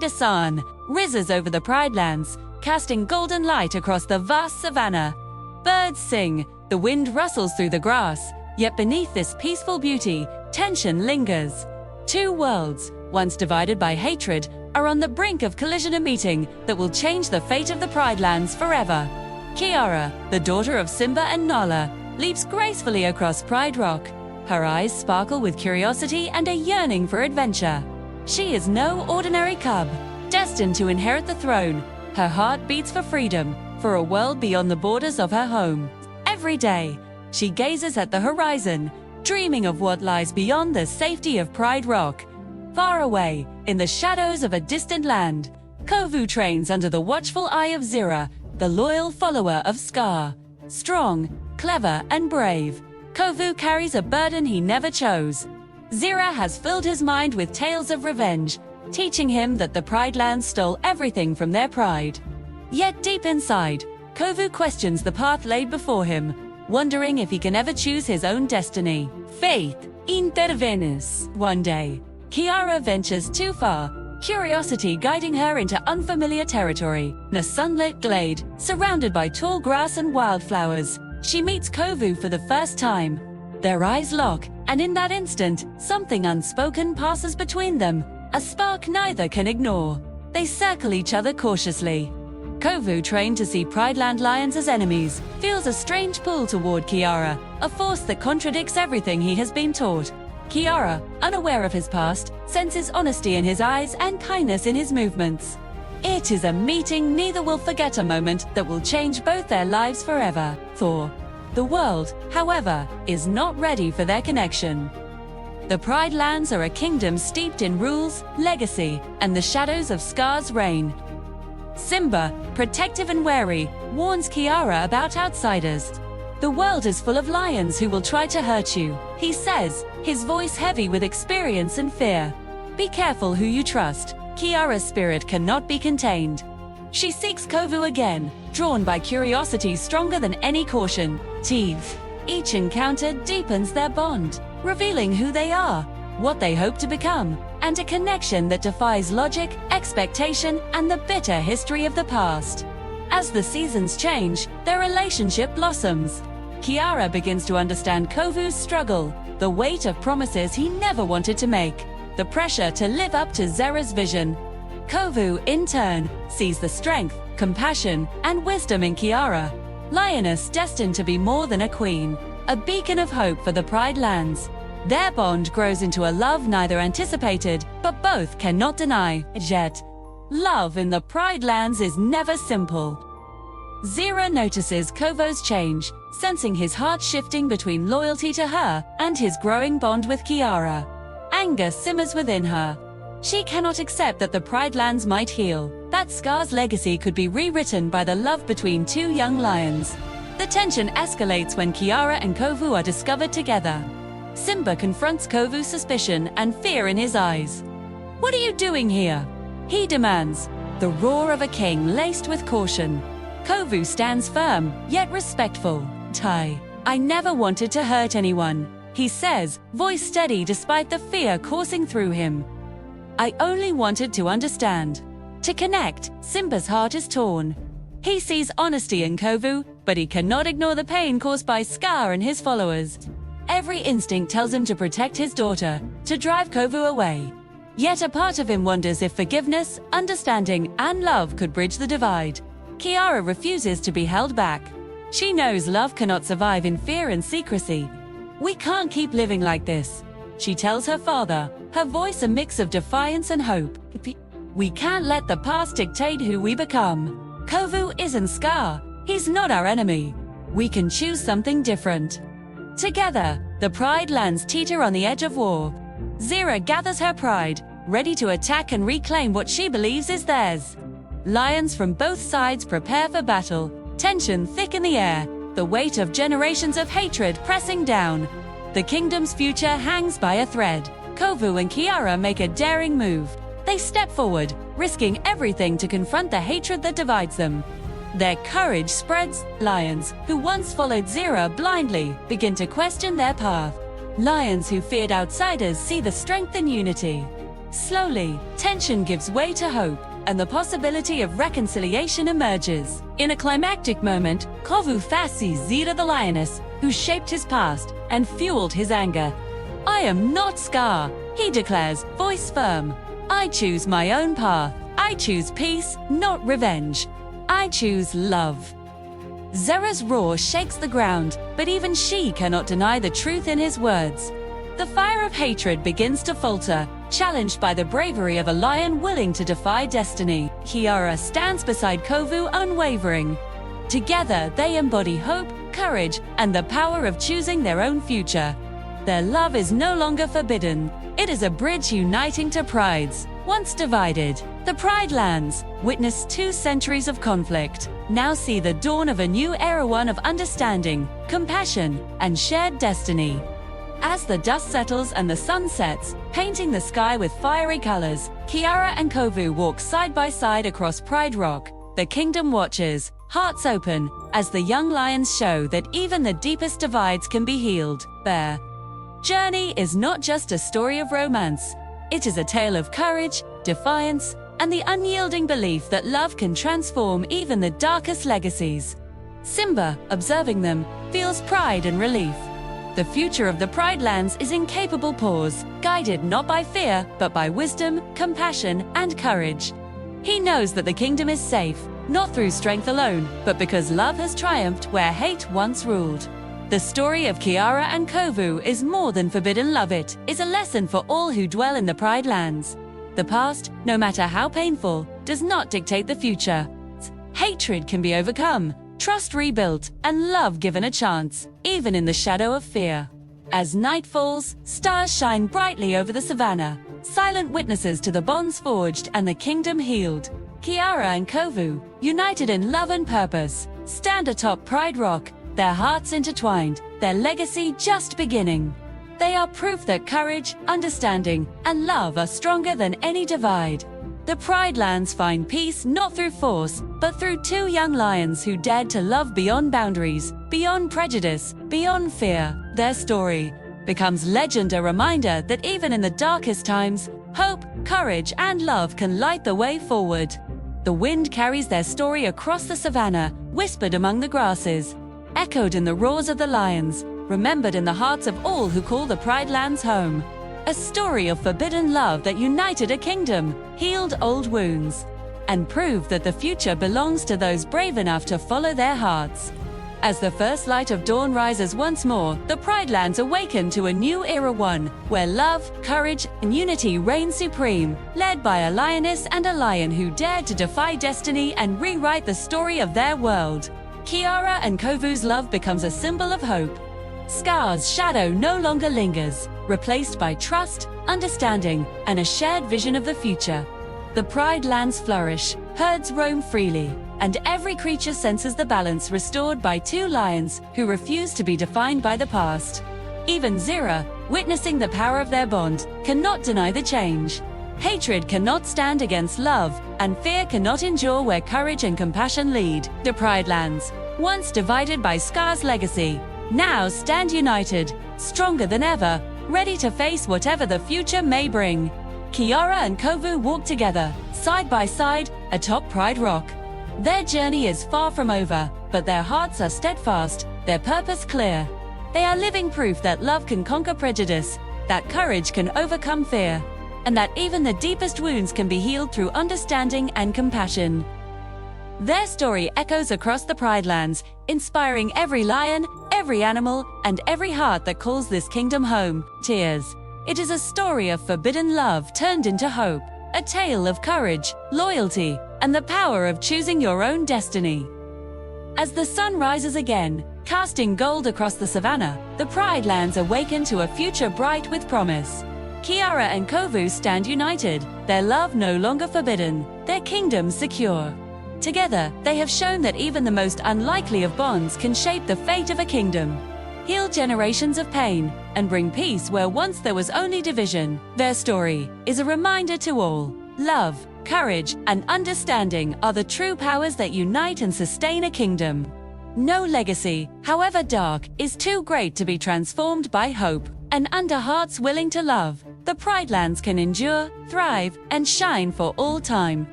the sun rises over the Pride lands, casting golden light across the vast savanna. Birds sing, the wind rustles through the grass, yet beneath this peaceful beauty, tension lingers. Two worlds, once divided by hatred, are on the brink of collision, a meeting that will change the fate of the Pride lands forever. Kiara, the daughter of Simba and Nala, leaps gracefully across Pride Rock. Her eyes sparkle with curiosity and a yearning for adventure. She is no ordinary cub, destined to inherit the throne. Her heart beats for freedom, for a world beyond the borders of her home. Every day, she gazes at the horizon, dreaming of what lies beyond the safety of Pride Rock. Far away, in the shadows of a distant land, Kovu trains under the watchful eye of Zira, the loyal follower of Scar. Strong, clever, and brave, Kovu carries a burden he never chose. Zira has filled his mind with tales of revenge, teaching him that the Pride lands stole everything from their pride. Yet deep inside, Kovu questions the path laid before him, wondering if he can ever choose his own destiny. Faith intervenes. One day, Kiara ventures too far, curiosity guiding her into unfamiliar territory. In a sunlit glade, surrounded by tall grass and wildflowers, she meets Kovu for the first time. Their eyes lock, and in that instant, something unspoken passes between them, a spark neither can ignore. They circle each other cautiously. Kovu, trained to see Pride land lions as enemies, feels a strange pull toward Kiara, a force that contradicts everything he has been taught. Kiara, unaware of his past, senses honesty in his eyes and kindness in his movements. It is a meeting neither will forget, a moment that will change both their lives forever. The world, however, is not ready for their connection. The Pride lands are a kingdom steeped in rules, legacy, and the shadows of Scar's reign. Simba, protective and wary, warns Kiara about outsiders. The world is full of lions who will try to hurt you, he says, his voice heavy with experience and fear. Be careful who you trust. Kiara's spirit cannot be contained. She seeks Kovu again, drawn by curiosity stronger than any caution. Each encounter deepens their bond, revealing who they are, what they hope to become, and a connection that defies logic, expectation, and the bitter history of the past. As the seasons change, their relationship blossoms. Kiara begins to understand Kovu's struggle, the weight of promises he never wanted to make, the pressure to live up to Zera's vision. Kovu, in turn, sees the strength, compassion, and wisdom in Kiara, lioness destined to be more than a queen, a beacon of hope for the Pride lands. Their bond grows into a love neither anticipated, but both cannot deny. Yet, love in the Pride lands is never simple. Zira notices Kovu's change, sensing his heart shifting between loyalty to her and his growing bond with Kiara. Anger simmers within her. She cannot accept that the Pride lands might heal, that Scar's legacy could be rewritten by the love between two young lions. The tension escalates when Kiara and Kovu are discovered together. Simba confronts Kovu's suspicion and fear in his eyes. "What are you doing here?" he demands, the roar of a king laced with caution. Kovu stands firm, yet respectful. I never wanted to hurt anyone," he says, voice steady despite the fear coursing through him. "I only wanted to understand." To connect, Simba's heart is torn. He sees honesty in Kovu, but he cannot ignore the pain caused by Scar and his followers. Every instinct tells him to protect his daughter, to drive Kovu away. Yet a part of him wonders if forgiveness, understanding, and love could bridge the divide. Kiara refuses to be held back. She knows love cannot survive in fear and secrecy. "We can't keep living like this," she tells her father, her voice a mix of defiance and hope. "We can't let the past dictate who we become. Kovu isn't Scar. He's not our enemy. We can choose something different." Together, the Pride lands teeter on the edge of war. Zira gathers her pride, ready to attack and reclaim what she believes is theirs. Lions from both sides prepare for battle, tension thick in the air, the weight of generations of hatred pressing down. The kingdom's future hangs by a thread. Kovu and Kiara make a daring move. They step forward, risking everything to confront the hatred that divides them. Their courage spreads. Lions, who once followed Zira blindly, begin to question their path. Lions who feared outsiders see the strength in unity. Slowly, tension gives way to hope, and the possibility of reconciliation emerges. In a climactic moment, Kovu sees Zira the lioness, who shaped his past and fueled his anger. "I am not Scar," he declares, voice firm. "I choose my own path. I choose peace, not revenge. I choose love." Zera's roar shakes the ground, but even she cannot deny the truth in his words. The fire of hatred begins to falter, challenged by the bravery of a lion willing to defy destiny. Kiara stands beside Kovu unwavering. Together, they embody hope, courage, and the power of choosing their own future. Their love is no longer forbidden. It is a bridge uniting two prides, once divided. The Pride lands, witness 2 centuries of conflict, now see the dawn of a new era, one of understanding, compassion, and shared destiny. As the dust settles and the sun sets, painting the sky with fiery colors, Kiara and Kovu walk side by side across Pride Rock. The kingdom watches, hearts open, as the young lions show that even the deepest divides can be healed. Their journey is not just a story of romance. It is a tale of courage, defiance, and the unyielding belief that love can transform even the darkest legacies. Simba, observing them, feels pride and relief. The future of the Pride lands is in capable pause, guided not by fear, but by wisdom, compassion, and courage. He knows that the kingdom is safe, not through strength alone, but because love has triumphed where hate once ruled. The story of Kiara and Kovu is more than forbidden love. It is a lesson for all who dwell in the Pride lands. The past, no matter how painful, does not dictate the future. Hatred can be overcome, trust rebuilt, and love given a chance, even in the shadow of fear. As night falls, stars shine brightly over the savannah, silent witnesses to the bonds forged and the kingdom healed. Kiara and Kovu, united in love and purpose, stand atop Pride Rock, their hearts intertwined, their legacy just beginning. They are proof that courage, understanding, and love are stronger than any divide. The Pride lands find peace not through force, but through 2 young lions who dared to love beyond boundaries, beyond prejudice, beyond fear. Their story becomes legend, a reminder that even in the darkest times, hope, courage, and love can light the way forward. The wind carries their story across the savannah, whispered among the grasses, echoed in the roars of the lions, remembered in the hearts of all who call the Pride lands home. A story of forbidden love that united a kingdom, healed old wounds, and proved that the future belongs to those brave enough to follow their hearts. As the first light of dawn rises once more, the Pride lands awaken to a new era, one where love, courage, and unity reign supreme, led by a lioness and a lion who dared to defy destiny and rewrite the story of their world. Kiara and Kovu's love becomes a symbol of hope. Scar's shadow no longer lingers, replaced by trust, understanding, and a shared vision of the future. The Pride lands flourish, herds roam freely, and every creature senses the balance restored by 2 lions who refuse to be defined by the past. Even Zira, witnessing the power of their bond, cannot deny the change. Hatred cannot stand against love, and fear cannot endure where courage and compassion lead. The Pride lands, once divided by Scar's legacy, now stand united, stronger than ever, ready to face whatever the future may bring. Kiara and Kovu walk together, side by side, atop Pride Rock. Their journey is far from over, but their hearts are steadfast, their purpose clear. They are living proof that love can conquer prejudice, that courage can overcome fear, and that even the deepest wounds can be healed through understanding and compassion. Their story echoes across the Pride lands, inspiring every lion, every animal, and every heart that calls this kingdom home. Tears. It is a story of forbidden love turned into hope, a tale of courage, loyalty, and the power of choosing your own destiny. As the sun rises again, casting gold across the savannah, the Pride lands awaken to a future bright with promise. Kiara and Kovu stand united, their love no longer forbidden, their kingdom secure. Together, they have shown that even the most unlikely of bonds can shape the fate of a kingdom, heal generations of pain, and bring peace where once there was only division. Their story is a reminder to all: love, courage, and understanding are the true powers that unite and sustain a kingdom. No legacy, however dark, is too great to be transformed by hope, and under hearts willing to love, the Pride Lands can endure, thrive, and shine for all time.